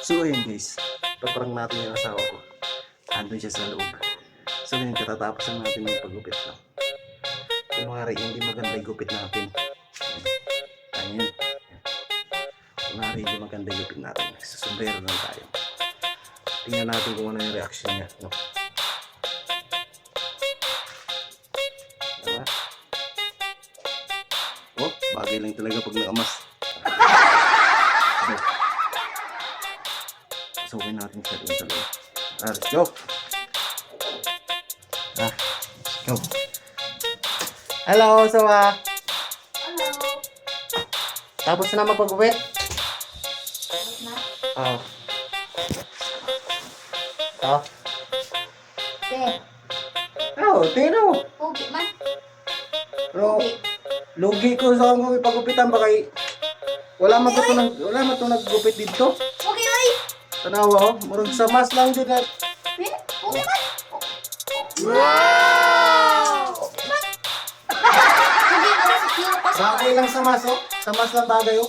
So ayun guys, paparang natin yung asawa ko. Andun siya sa loob. So ngayon katatapos lang natin yung paggupit. No? Kung maaari hindi maganda yung gupit natin. Ayan. Kung maaari hindi maganda yung gupit natin. Susumbrero lang tayo. Tingnan natin kung ano yung reaction niya. No? Diba? Oh, bagay lang talaga pag nakamas. Pasukin natin siya dun sa loob. Let's go! Go! Hello, Sawa! Hello. Tapos na magpagupit? Tapos na? Oo. Oh. Te, Oh, tingnan mo. pugi man. Pero, Pugi. lugi ko sa akong ipagupitan ba kay... Wala man to naggupit dito. Pugi, oy! Tanawa, oh. Murag sa mas lang dyan na... Pugi man. Wow! Pugi man. Pugi man. Pugi man. Bagay lang sa mas, oh. Sa mas lang bagay, oh.